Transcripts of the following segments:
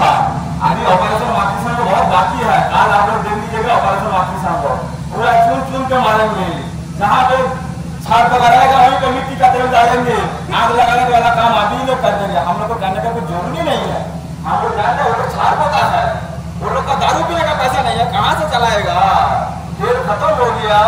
था। अभी ऑपरेशन मातृ को बहुत बाकी है। आज आप लोग देख लीजिएगा ऑपरेशन मातृ को पूरा चुन चुन के मारेंगे। जहाँ पे छाड़ पकड़ा रहेगा वहीं पे मिट्टी का तेल डालेंगे। आग लगाने वाला काम अभी लोग कर देंगे। हम लोग को करने का कोई जरूरी नहीं है। हम लोग जानते हैं वो लोग छाड़ पका है, वो लोग का दारू पीने का पैसा नहीं है, कहाँ से चलाएगा? तेल खत्म हो गया।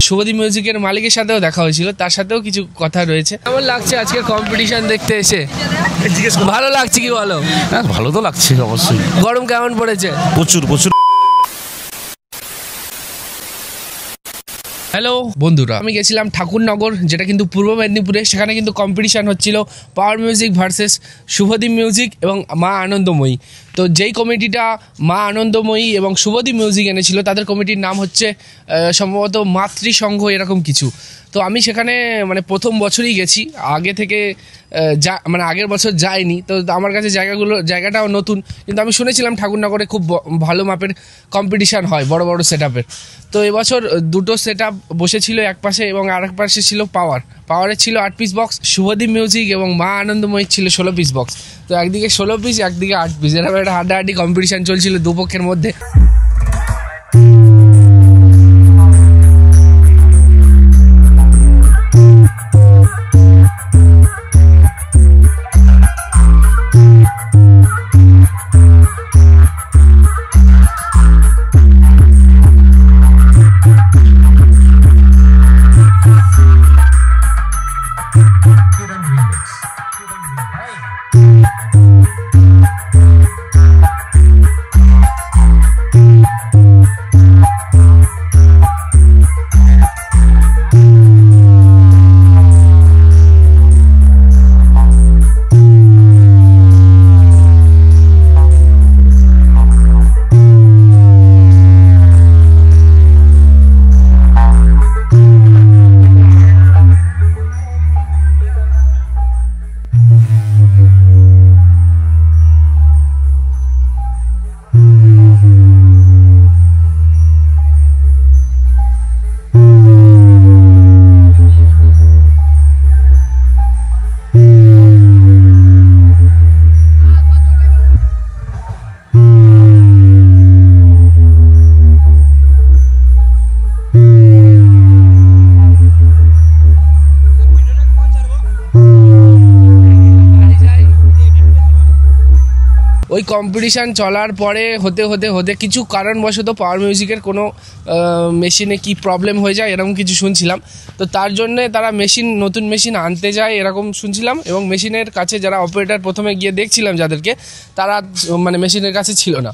শুভদীপ মিউজিকের মালিকের সাথেও দেখা হয়েছিল, তার সাথেও কিছু কথা রয়েছে। কেমন লাগছে আজকে কম্পিটিশন দেখতে এসে? ভালো লাগছে কি বলো? হ্যাঁ ভালো তো লাগছে অবশ্যই। গরম কেমন পড়েছে? প্রচুর প্রচুর। হ্যালো বন্ধুরা, আমি গেছিলাম ঠাকুরনগর, যেটা কিন্তু পূর্ব মেদিনীপুরে। সেখানে কিন্তু কম্পিটিশান হচ্ছিল power music versus Shubhadeep music এবং মা আনন্দময়ী। তো যেই কমিটিটা মা আনন্দময়ী এবং শুভদীপ মিউজিক এনেছিল তাদের কমিটির নাম হচ্ছে সম্ভবত মাতৃসংঘ এরকম কিছু। তো আমি সেখানে প্রথম বছরই গেছি, আগে থেকে আগের বছর যাইনি। তো আমার কাছে জায়গাটাও নতুন, কিন্তু আমি শুনেছিলাম ঠাকুরনগরে খুব ভালো মাপের কম্পিটিশান হয়, বড় বড় সেট আপের। তো এবছর দুটো সেট আপ বসেছিল এক পাশে এবং আরেক পাশে ছিল পাওয়ারের ছিল 8 পিস বক্স, শুভদীপ মিউজিক এবং মা আনন্দময়ী ছিল 16 পিস বক্স। তো একদিকে 16 পিস একদিকে 8 পিস, এরকম একটা হাড্ডাহাড্ডি কম্পিটিশান চলছিল দুপক্ষের মধ্যে। ওই কম্পিটিশান চলার পরে হতে কিছু কারণবশত পাওয়ার মিউজিকের কোনো মেশিনে কি প্রবলেম হয়ে যায় এরকম কিছু শুনছিলাম। তো তার জন্যে তারা নতুন মেশিন আনতে যায় এরকম শুনছিলাম, এবং মেশিনের কাছে যারা অপারেটর প্রথমে গিয়ে দেখছিলাম যাদেরকে, তারা মেশিনের কাছে ছিল না।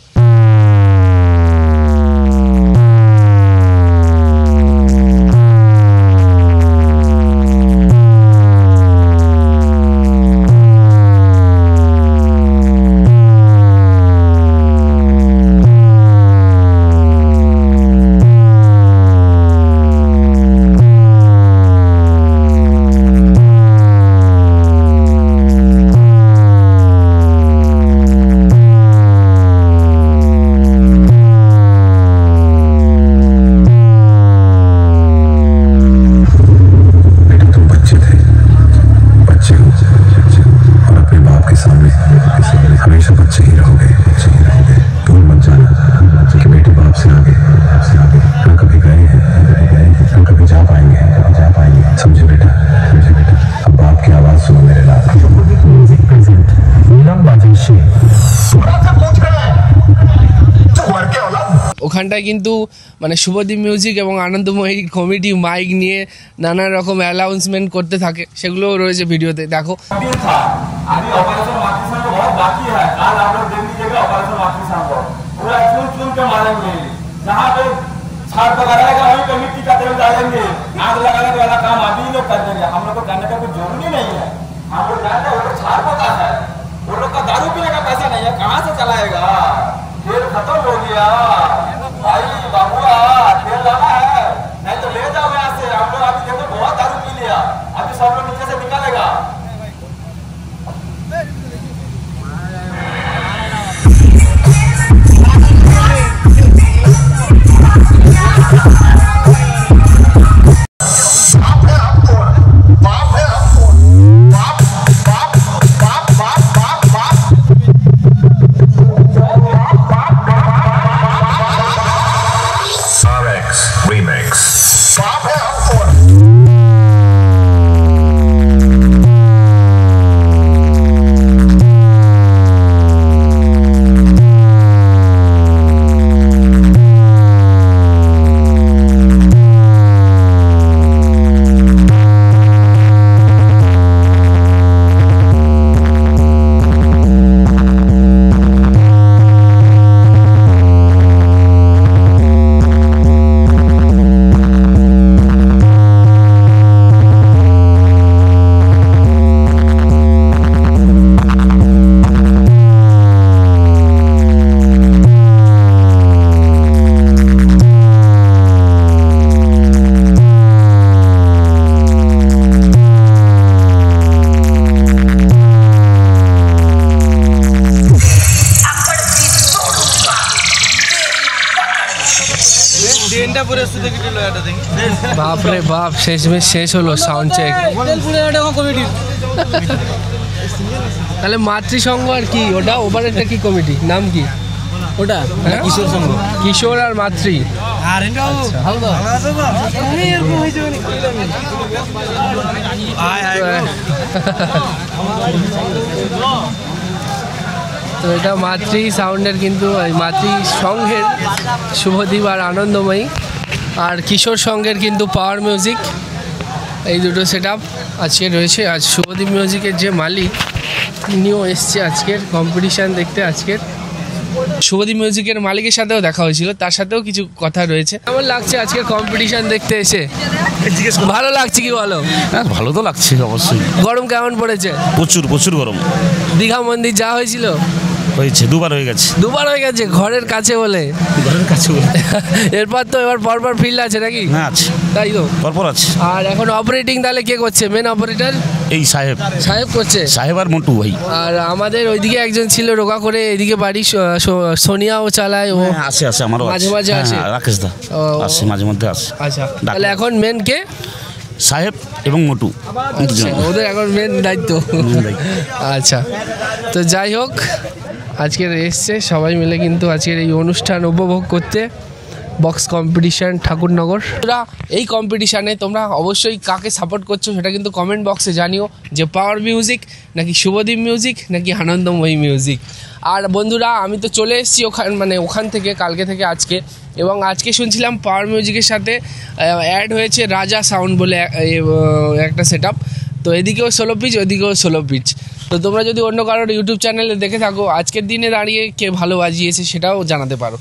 ওখানটায় কিন্তু শুভদীপ মিউজিক এবং আনন্দময়ী কমিটি মাইক নিয়ে নানা রকম অ্যানাউন্সমেন্ট করতে থাকে, সেগুলোও রয়েছে ভিডিওতে দেখো। छाड़ पका रहेगा वहीं पे मिट्टी का तेल डालेंगे। आग लगाने वाला काम अभी लोग कर देंगे। हम लोग को करने का कोई जरूरी नहीं है। हम लोग जानते हैं वो लोग छाड़ पका है, वो लोग का दारू पीने का पैसा नहीं है, कहाँ से चलाएगा? तेल खत्म हो गया भाई, बाबुआ तेल लाना है नहीं तो ले जाओ यहाँ से। सब लोग नीचे से निकालेगा। বাপ রে বাপ, শেষ হলো সাউন্ড চেক। তাহলে মাতৃসংঘ আর কি ওটা, ওভারেরটা কি কমিটি, নাম কি ওটা? কিশোর সংঘ, কিশোর আর মাতৃ। তো এটা মাতৃ সাউন্ডের কিন্তু মাতৃ সংঘের শুভদীপ আর আনন্দময়ী, আর কিশোর সংঘের কিন্তু পাওয়ার মিউজিক, এই দুটো সেট আপ আজকে রয়েছে। আজ শুভদীপ মিউজিকের যে মালিক তিনিও এসছে আজকের কম্পিটিশান দেখতে। আজকের শুভদীপ মিউজিকের মালিকের সাথেও দেখা হয়েছিল, তার সাথেও কিছু কথা রয়েছে। কেমন লাগছে আজকের কম্পিটিশান দেখতে এসে? ভালো লাগছে কি বলো? হ্যাঁ, ভালো তো লাগছে অবশ্যই। গরম কেমন পড়েছে? প্রচুর প্রচুর গরম। দীঘা মন্দির যা হয়েছিল? হয়েছে, দুবার হয়ে গেছে। দুবার হয়ে গেছে, ঘরের কাছে বলে। ঘরের কাছে বলে। এরপর তো এবার পরপর ফিল্ড আছে নাকি? হ্যাঁ আছে, তাই তো। পরপর আছে। আর এখন অপারেটিং তাহলে কে করছে? মেন অপারেটর এই সাহেব করছে। সাহেব আর মন্টু ভাই। আর আমাদের ওইদিকে একজন ছিল রোগা করে, এদিকে বাড়ি সোনিয়াও চালায় ও। আছে আছে, আমারও মাঝে মাঝে আসে। রাকেশ দা ও। আসে, মাঝে মধ্যে আসে। আচ্ছা, তাহলে এখন মেন কে? সাহেব এবং মন্টু, ওদের এখন মেন দায়িত্ব। আচ্ছা, তো যাই হোক, আজকের এসছে সবাই মিলে কিন্তু আজকের এই অনুষ্ঠান উপভোগ করতে বক্স কম্পিটিশান ঠাকুরনগর। তোমরা এই কম্পিটিশানে তোমরা অবশ্যই কাকে সাপোর্ট করছো সেটা কিন্তু কমেন্ট বক্সে জানিও, যে পাওয়ার মিউজিক নাকি শুভদীপ মিউজিক নাকি আনন্দময়ী মিউজিক। আর বন্ধুরা, আমি তো চলে এসেছি ওখান থেকে কালকে থেকে আজকে, এবং আজকে শুনছিলাম পাওয়ার মিউজিকের সাথে অ্যাড হয়েছে রাজা সাউন্ড বলে একটা সেট আপ। তো এদিকেও 16 পিচ, ওইদিকেও 16 পিচ। তো তোমরা যদি অন্য কারোর ইউটিউব চ্যানেলে দেখে থাকো, আজকের দিনে দাঁড়িয়ে কে ভালো বাজিয়েছে সেটাও জানাতে পারো।